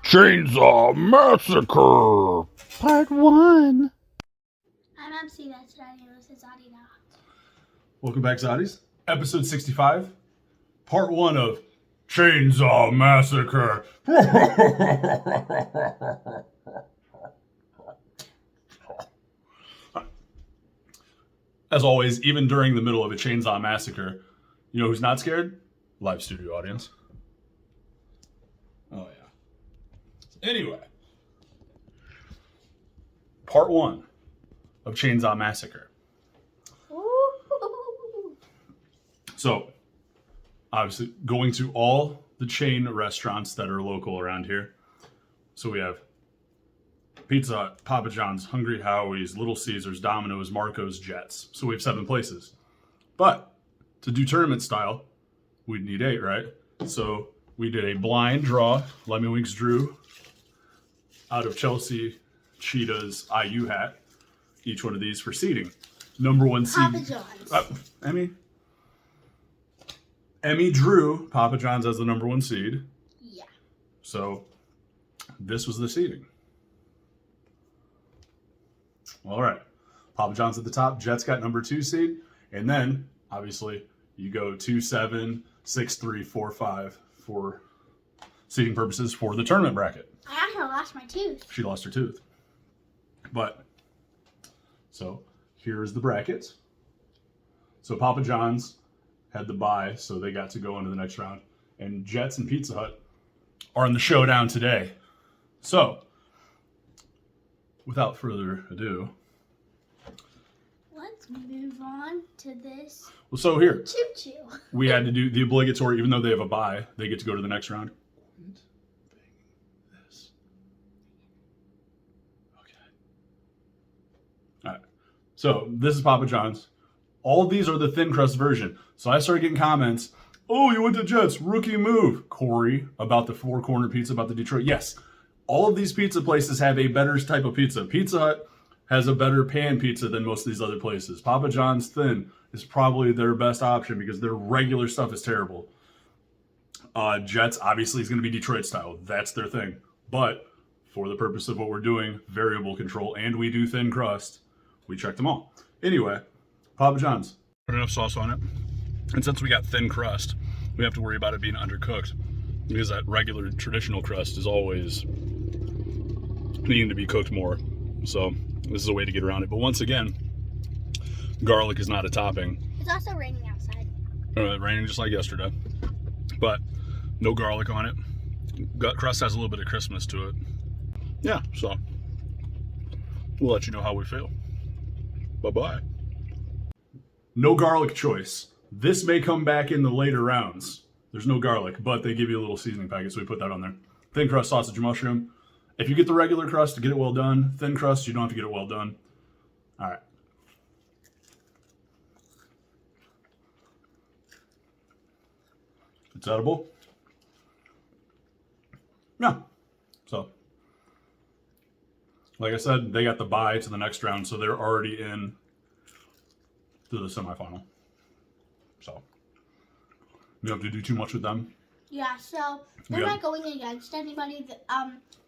ChainZah Massacre! Part 1. I'm MC, that's Daddy, this is Zaddy now. Welcome back, Zaddies. Episode 65, part 1 of ChainZah Massacre. As always, even during the middle of a ChainZah Massacre, you know who's not scared? Live studio audience. Oh, yeah. Anyway, part 1 of ChainZah Massacre. Ooh. So, obviously, going to all the chain restaurants that are local around here. So we have Pizza Hut, Papa John's, Hungry Howie's, Little Caesars, Domino's, Marco's, Jets. So we have 7 places. But to do tournament style, we'd need 8, right? So we did a blind draw. Lemon Wings drew out of Chelsea Cheetah's IU hat. Each one of these for seeding. Number 1 seed. Papa John's. Emmy drew Papa John's as the number 1 seed. Yeah. So this was the seeding. All right. Papa John's at the top. Jets got number 2 seed. And then, obviously, you go 2, 7, 6, 3, 4, 5 for seeding purposes for the tournament bracket. I actually lost my tooth. She lost her tooth. But, so, here's the brackets. So Papa John's had the bye, so they got to go into the next round. And Jets and Pizza Hut are in the showdown today. So, without further ado, Let's move on to this. well, so here, Choo-choo. we had to do the obligatory, even though they have a bye, they get to go to the next round. This. Okay. All right. So this is Papa John's. All of these are the thin crust version. So I started getting comments. Oh, you went to Jets. Rookie move. Corey, about the 4-corner pizza, about the Detroit. Yes. All of these pizza places have a better type of pizza. Pizza Hut has a better pan pizza than most of these other places. Papa John's thin is probably their best option because their regular stuff is terrible. Jets obviously is going to be Detroit style. That's their thing. But for the purpose of what we're doing, variable control, and we do thin crust, we checked them all. Anyway, Papa John's. Put enough sauce on it. And since we got thin crust, we have to worry about it being undercooked because that regular traditional crust is always needing to be cooked more. So this is a way to get around it. But once again, garlic is not a topping. It's also raining outside. Raining just like yesterday. But no garlic on it. Crust has a little bit of crispness to it. Yeah, so we'll let you know how we feel. Bye-bye. No garlic choice. This may come back in the later rounds. There's no garlic, but they give you a little seasoning packet, so we put that on there. Thin crust sausage and mushroom. If you get the regular crust to get it well done, thin crust, you don't have to get it well done. All right. It's edible. Yeah. So, like I said, they got the bye to the next round, so they're already in to the semifinal. So, you don't have to do too much with them. Yeah, so they're not going against anybody.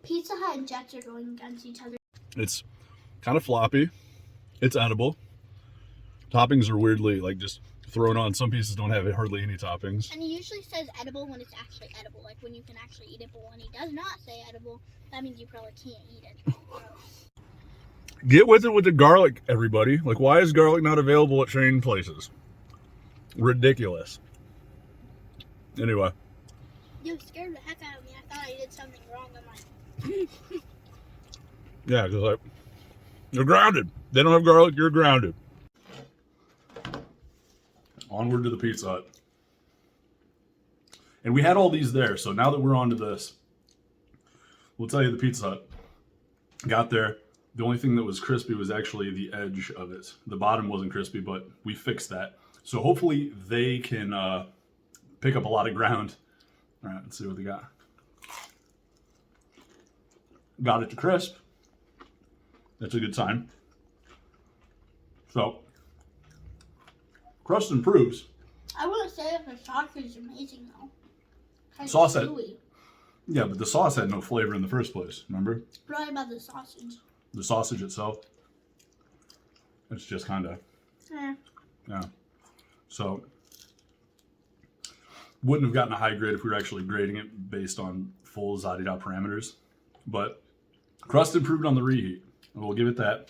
Pizza Hut and Jets are going against each other. It's kind of floppy. It's edible. Toppings are weirdly like just thrown on. Some pieces don't have hardly any toppings. And he usually says edible when it's actually edible, like when you can actually eat it. But when he does not say edible, that means you probably can't eat it. Get with it with the garlic, everybody. Like, why is garlic not available at chain places? Ridiculous. Anyway. You scared the heck out of me. I thought I did something wrong. I'm like, Yeah, because like, you're grounded. They don't have garlic, you're grounded. Onward to the Pizza Hut. And we had all these there, so now that we're on to this, we'll tell you the Pizza Hut. Got there. The only thing that was crispy was actually the edge of it. The bottom wasn't crispy, but we fixed that. So hopefully they can pick up a lot of ground. All right, let's see what they got. Got it to crisp. That's a good sign. So, crust improves. I want to say that the sausage is amazing though. Kind of Sauce it. chewy. Yeah, but the sauce had no flavor in the first place, remember? Probably about the sausage. The sausage itself. It's just kind of, Eh. yeah. So, wouldn't have gotten a high grade if we were actually grading it based on full Zadida parameters. But crust improved on the reheat. We'll give it that.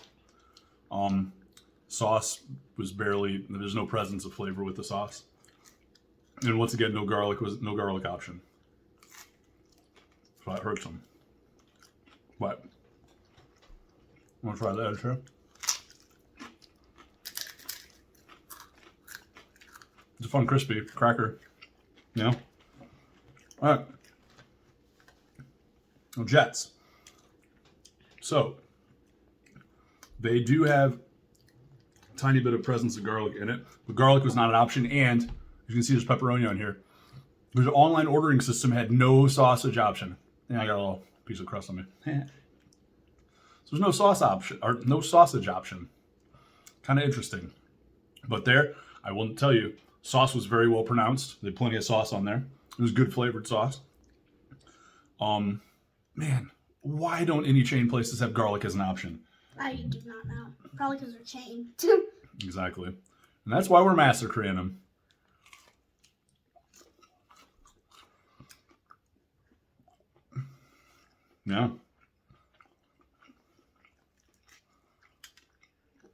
Sauce was barely, there's no presence of flavor with the sauce. And once again, no garlic option. So that hurts them. But, I'm gonna try that extra. It's a fun crispy cracker, you know? All right. Well, Jets. So, they do have a tiny bit of presence of garlic in it. But garlic was not an option, and you can see there's pepperoni on here. Their online ordering system had no sausage option. Yeah, I got a little piece of crust on me. So there's no sauce option, or no sausage option. Kind of interesting. But there, I will tell you, sauce was very well pronounced. They had plenty of sauce on there. It was good flavored sauce. Man, why don't any chain places have garlic as an option? I do not know. Probably because they're chained. Exactly. And that's why we're massacring them. Yeah.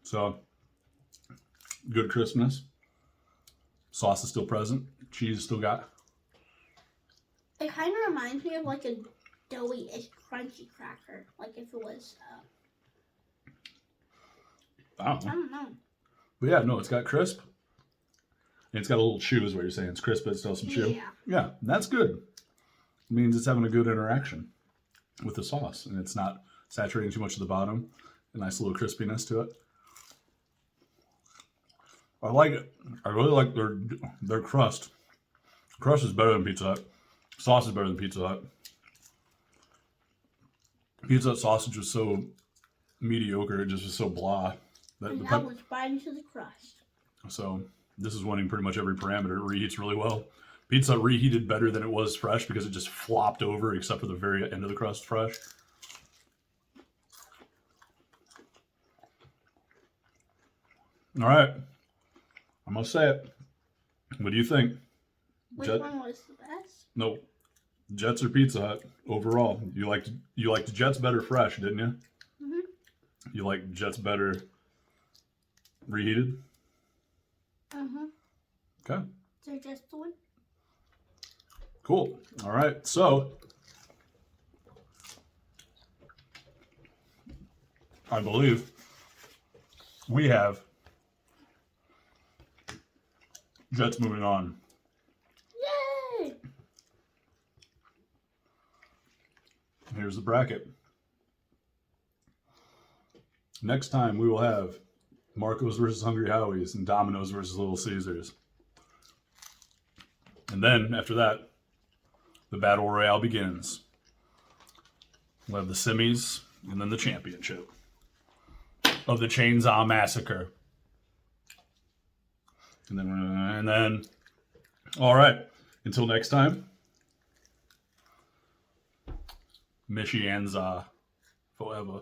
So, good crispness. Sauce is still present. Cheese still got. It kind of reminds me of like a doughy-ish crunchy cracker. Like if it was, I don't I know. don't know. But yeah, no, it's got crisp. And it's got a little chew is what you're saying. It's crisp, but still some chew. Yeah. Yeah, that's good. It means it's having a good interaction with the sauce. And it's not saturating too much at the bottom. A nice little crispiness to it. I like it. I really like their crust. Crust is better than Pizza Hut. Sauce is better than Pizza Hut. Pizza Hut sausage was so mediocre. It just was so blah. And that was biting to the crust. So this is winning pretty much every parameter. It reheats really well. Pizza Hut reheated better than it was fresh because it just flopped over except for the very end of the crust fresh. All right. I'm going to say it. What do you think? Which one was the best? No. Jets or Pizza Hut overall? You liked the Jets better fresh, didn't you? Mm-hmm. You like Jets better reheated? Mm-hmm. Okay. So just the one? Cool. All right. So I believe we have Jets moving on. Yay! Here's the bracket. Next time we will have Marco's versus Hungry Howie's and Domino's versus Little Caesars. And then after that, the Battle Royale begins. We'll have the semis and then the championship of the ChainZah Massacre. And then, all right, until next time, Michianza forever.